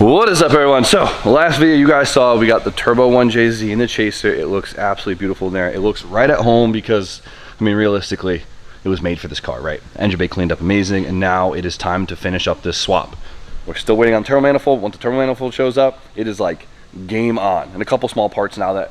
What is up, everyone? So last video you guys saw, we got the Turbo 1JZ in the Chaser. It looks absolutely beautiful in there. It looks right at home because, I mean, realistically, it was made for this car, right? Engine bay cleaned up amazing, and now it is time to finish up this swap. We're still waiting on the turbo manifold. Once the turbo manifold shows up, it is like game on. And a couple small parts now that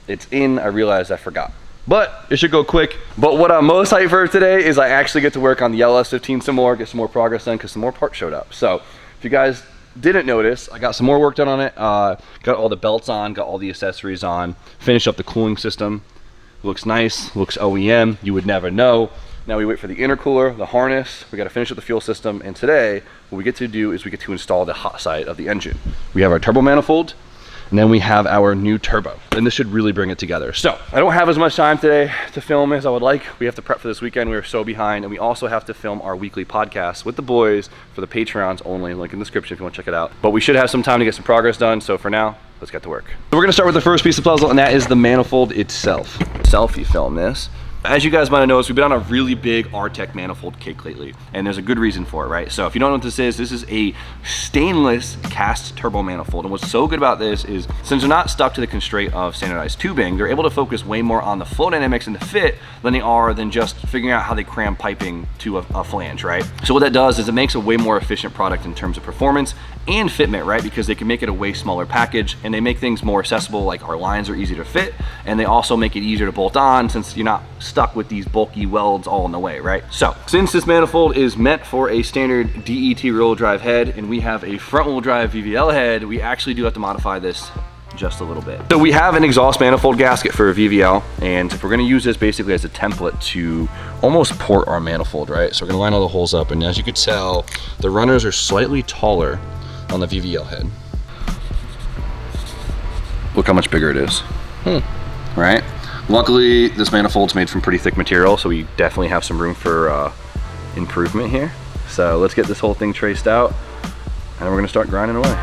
it's in, I realized I forgot. But it should go quick. But what I'm most hyped for today is I actually get to work on the S15 some more, get some more progress done because some more parts showed up. So if you guys didn't notice, I got some more work done on it. Got all the belts on, got all the accessories on, finished up the cooling system. Looks nice, looks OEM, you would never know. Now we wait for the intercooler, the harness, we gotta finish up the fuel system, and today, what we get to do is we get to install the hot side of the engine. We have our turbo manifold, and then we have our new turbo, and this should really bring it together. So, I don't have as much time today to film as I would like. We have to prep for this weekend, we are so behind, and we also have to film our weekly podcast with the boys for the Patreons only, link in the description if you wanna check it out. But we should have some time to get some progress done, so for now, let's get to work. So we're gonna start with the first piece of puzzle, and that is the manifold itself. Selfie film this. As you guys might have noticed, we've been on a really big R-Tech manifold kick lately, and there's a good reason for it, right? So if you don't know what this is a stainless cast turbo manifold, and what's so good about this is, since they're not stuck to the constraint of standardized tubing, they're able to focus way more on the flow dynamics and the fit than they are than just figuring out how they cram piping to a flange, right? So what that does is it makes a way more efficient product in terms of performance and fitment, right? Because they can make it a way smaller package, and they make things more accessible, like our lines are easy to fit, and they also make it easier to bolt on since you're not stuck with these bulky welds all in the way, right? So since this manifold is meant for a standard DET rear-wheel drive head, and we have a front-wheel drive VVL head, we actually do have to modify this just a little bit. So we have an exhaust manifold gasket for a VVL, and we're gonna use this basically as a template to almost port our manifold, right? So we're gonna line all the holes up, and as you could tell, the runners are slightly taller on the VVL head. Look how much bigger it is, right? Luckily, this manifold's made from pretty thick material, so we definitely have some room for improvement here. So let's get this whole thing traced out, and we're gonna start grinding away.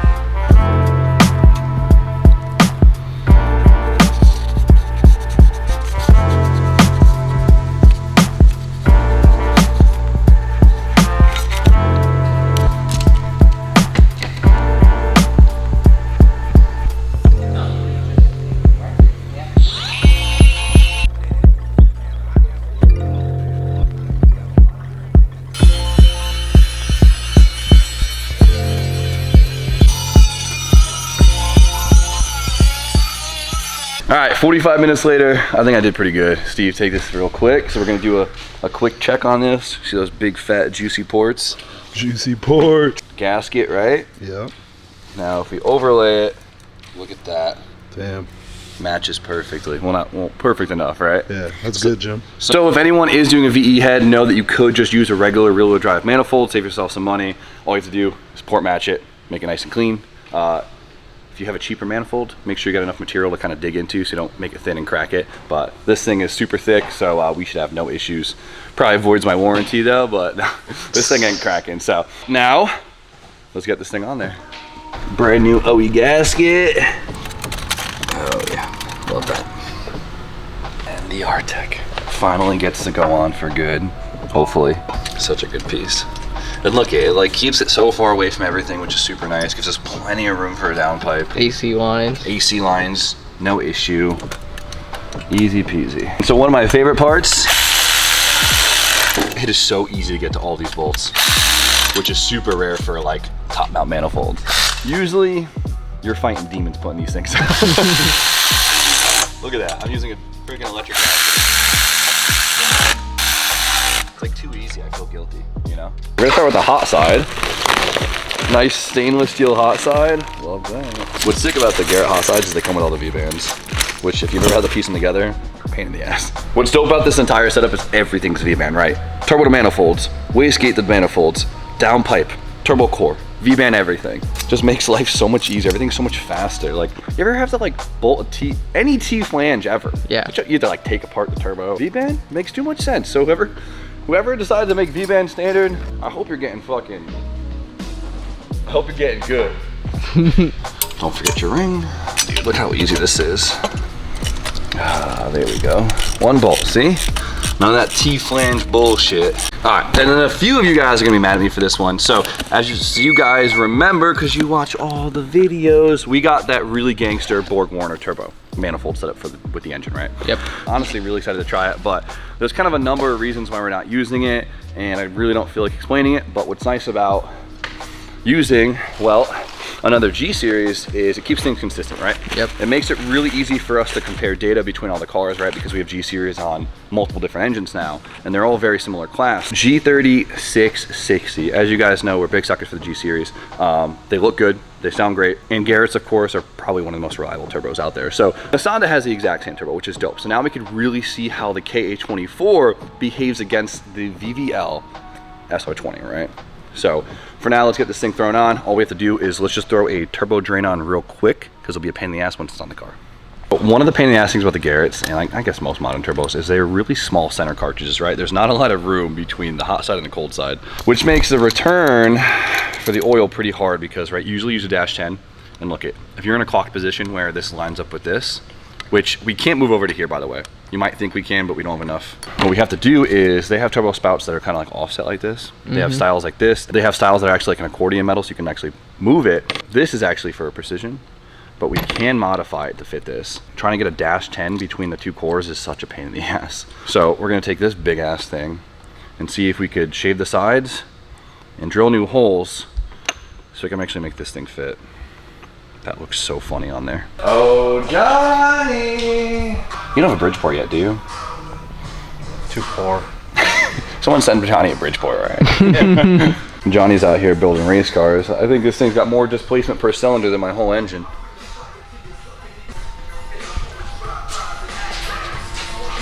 All right, 45 minutes later, I think I did pretty good. Steve, take this real quick. So we're gonna do a quick check on this. See those big, fat, juicy ports? Juicy port. Gasket, right? Yep. Now, if we overlay it, look at that. Damn. Matches perfectly. Well, perfect enough, right? Yeah, that's good, Jim. So if anyone is doing a VE head, know that you could just use a regular rear-wheel drive manifold, save yourself some money. All you have to do is port match it, make it nice and clean. If you have a cheaper manifold, make sure you got enough material to kind of dig into so you don't make it thin and crack it. But this thing is super thick, so we should have no issues. Probably avoids my warranty though, but this thing ain't cracking. So now, let's get this thing on there. Brand new OE gasket. Oh yeah, love that. And the R-Tech finally gets to go on for good, hopefully. Such a good piece. And look, it like keeps it so far away from everything, which is super nice. Gives us plenty of room for a downpipe. AC lines. AC lines, no issue. Easy peasy. So one of my favorite parts, it is so easy to get to all these bolts, which is super rare for like top mount manifold. Usually, you're fighting demons putting these things on. Look at that, I'm using a freaking electric gasket. It's like too easy, I feel guilty, you know? We're gonna start with the hot side. Nice stainless steel hot side. Love that. What's sick about the Garrett hot sides is they come with all the V-bands, which if you've ever had to piece them together, pain in the ass. What's dope about this entire setup is everything's V-band, right? Turbo to manifolds, wastegate to manifolds, downpipe, turbo core, V-band everything. Just makes life so much easier. Everything's so much faster. Like, you ever have to like bolt a T, any T flange ever? Yeah. You have to like take apart the turbo. V-band makes too much sense. So whoever decided to make V-band standard, I hope you're getting good. Don't forget your ring. Dude, look how easy this is. There we go. One bolt, see? None of that T-flange bullshit. All right, and then a few of you guys are gonna be mad at me for this one. So as you guys remember, because you watch all the videos, we got that really gangster Borg Warner turbo manifold set up with the engine, right? Yep. Honestly, really excited to try it, but there's kind of a number of reasons why we're not using it, and I really don't feel like explaining it. But what's nice about using, well, another G series is it keeps things consistent, right? Yep. It makes it really easy for us to compare data between all the cars, right? Because we have G series on multiple different engines now, and they're all very similar class. G3660, as you guys know, we're big suckers for the G series. They look good, they sound great, and Garrett's, of course, are probably one of the most reliable turbos out there. So the Sonda has the exact same turbo, which is dope. So now we can really see how the KA24 behaves against the VVL SR20, right? So for now, let's get this thing thrown on. All we have to do is let's just throw a turbo drain on real quick, because it'll be a pain in the ass once it's on the car. But one of the pain in the ass things about the Garretts, and I guess most modern turbos, is they're really small center cartridges, right? There's not a lot of room between the hot side and the cold side, which makes the return for the oil pretty hard because, right, usually use a -10, and look, if you're in a clocked position where this lines up with this, which we can't move over to here, by the way. You might think we can, but we don't have enough. What we have to do is, they have turbo spouts that are kind of like offset like this. They have styles like this. They have styles that are actually like an accordion metal, so you can actually move it. This is actually for precision, but we can modify it to fit this. Trying to get a -10 between the two cores is such a pain in the ass. So we're gonna take this big ass thing and see if we could shave the sides and drill new holes so we can actually make this thing fit. That looks so funny on there. Oh, Johnny! You don't have a Bridgeport yet, do you? Too far. Someone send Johnny a Bridgeport, right? Johnny's out here building race cars. I think this thing's got more displacement per cylinder than my whole engine.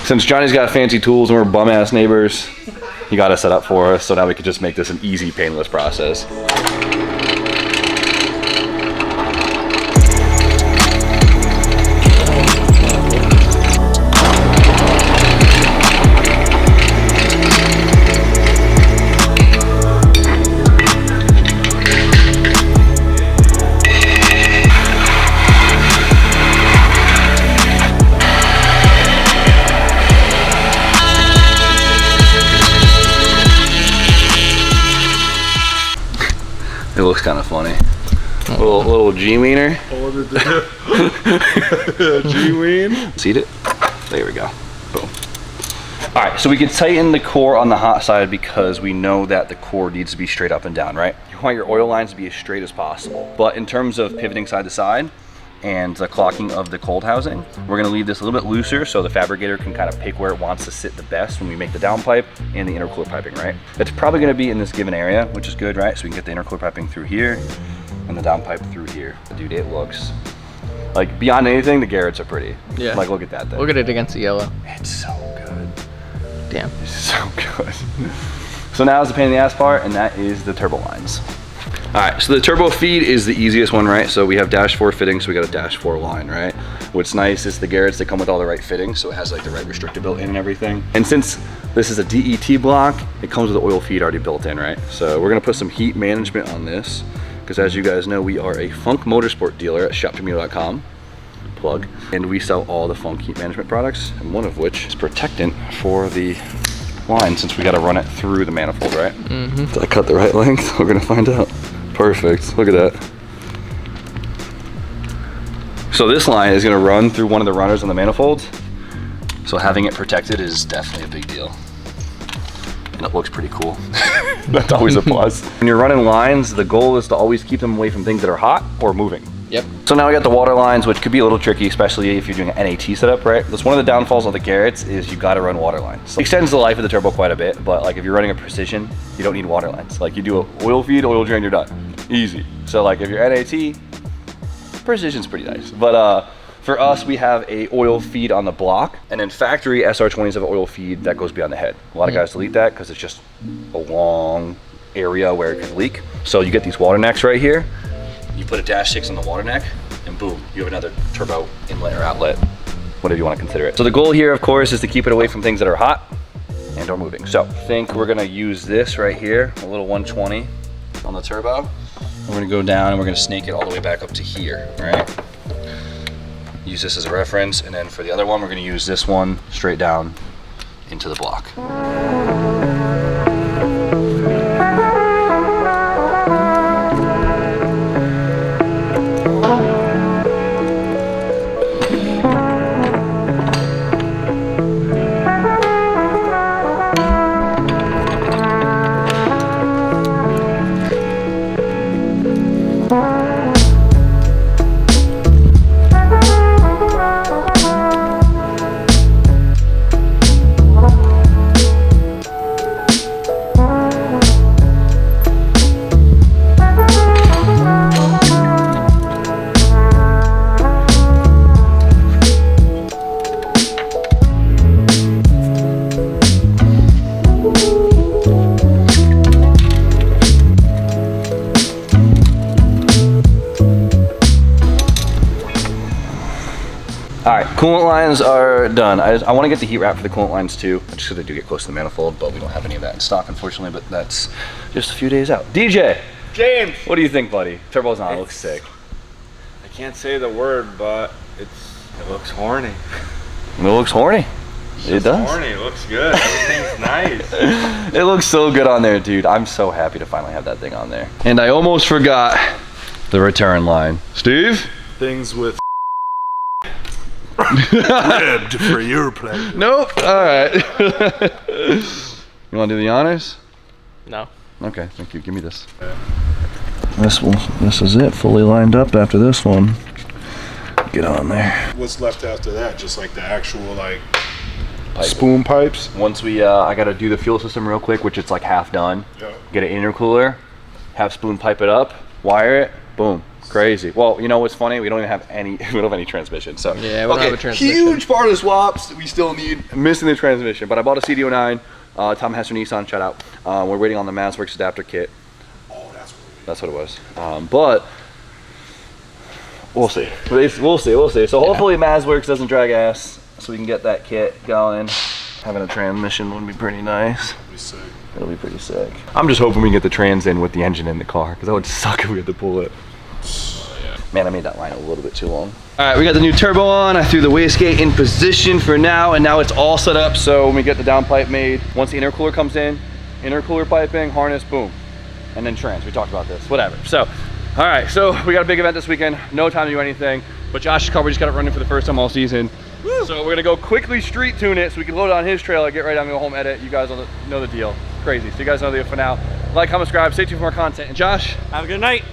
Since Johnny's got fancy tools and we're bum-ass neighbors, he got it set up for us, so now we could just make this an easy, painless process. It looks kind of funny. Little G-wiener. G-ween. Seat it. There we go. Boom. All right, so we can tighten the core on the hot side because we know that the core needs to be straight up and down, right? You want your oil lines to be as straight as possible. But in terms of pivoting side to side and the clocking of the cold housing, we're gonna leave this a little bit looser so the fabricator can kind of pick where it wants to sit the best when we make the downpipe and the intercooler piping, right? It's probably gonna be in this given area, which is good, right? So we can get the intercooler piping through here and the downpipe through here. Dude, it looks, like, beyond anything, the Garretts are pretty. Yeah. Like, look at that thing. Look at it against the yellow. It's so good. Damn. It's so good. So now is the pain in the ass part, and that is the turbo lines. All right, so the turbo feed is the easiest one, right? So we have -4 fittings, so we got a -4 line, right? What's nice is the Garretts, they come with all the right fittings, so it has like the right restrictor built in and everything. And since this is a DET block, it comes with the oil feed already built in, right? So we're gonna put some heat management on this, because as you guys know, we are a Funk Motorsport dealer at shoptomito.com. Plug. And we sell all the Funk heat management products, and one of which is protectant for the line, since we got to run it through the manifold, right? Did I cut the right length? We're gonna find out. Perfect. Look at that. So this line is gonna run through one of the runners on the manifold, so having it protected is definitely a big deal. And it looks pretty cool. That's always a plus. When you're running lines, the goal is to always keep them away from things that are hot or moving. Yep. So now we got the water lines, which could be a little tricky, especially if you're doing an NAT setup, right? That's one of the downfalls of the Garretts is you gotta run water lines. It extends the life of the turbo quite a bit, but like if you're running a precision, you don't need water lines. Like you do a oil feed, oil drain, you're done. Easy. So like if you're NAT, precision's pretty nice. But for us, we have a oil feed on the block, and in factory SR20s have an oil feed that goes beyond the head. A lot of guys delete that because it's just a long area where it can leak. So you get these water necks right here. You put a -6 on the water neck, and boom, you have another turbo inlet or outlet, whatever you want to consider it. So the goal here, of course, is to keep it away from things that are hot and are moving. So I think we're gonna use this right here, a little 120 on the turbo. We're gonna go down and we're gonna snake it all the way back up to here, all right? Use this as a reference, and then for the other one, we're gonna use this one straight down into the block. Alright, coolant lines are done. I want to get the heat wrap for the coolant lines too, just because they do get close to the manifold, but we don't have any of that in stock, unfortunately, but that's just a few days out. DJ! James! What do you think, buddy? Turbo's on, it looks sick. I can't say the word, but it looks horny. It looks horny. It does. Horny, it looks good. Everything's nice. It looks so good on there, dude. I'm so happy to finally have that thing on there. And I almost forgot the return line. Steve? Things with ribbed for your pleasure. Nope. Alright. You want to do the honors? No. Okay, thank you. Give me this. This is it, fully lined up after this one. Get on there. What's left after that? Just like the actual like Pipe. spoon pipes? Once we, I gotta do the fuel system real quick, which it's like half done. Yeah. Get an intercooler, have spoon pipe it up, wire it, boom. Crazy. Well, you know what's funny? We don't even have any. We don't have any transmission. So Yeah, we don't have a transmission. Huge part of the swaps we still need. Missing the transmission, but I bought a CDO9. Tom Hester Nissan, shout out. We're waiting on the MassWorks adapter kit. Oh, That's what it was. But we'll see. We'll see. So hopefully MassWorks doesn't drag ass, so we can get that kit going. Having a transmission would be pretty nice. That'd be sick. It'll be pretty sick. I'm just hoping we can get the trans in with the engine in the car, because that would suck if we had to pull it. Man, I made that line a little bit too long. All right, we got the new turbo on. I threw the wastegate in position for now, and now it's all set up. So when we get the downpipe made, once the intercooler comes in, intercooler piping, harness, boom. And then trans, we talked about this, whatever. So, all right, so we got a big event this weekend. No time to do anything, but Josh's car, we just got it running for the first time all season. Woo. So we're gonna go quickly street tune it so we can load it on his trailer, get ready to go home, edit. You guys know the deal. Crazy. So you guys know the deal for now. Like, comment, subscribe, stay tuned for more content. And Josh, Have a good night.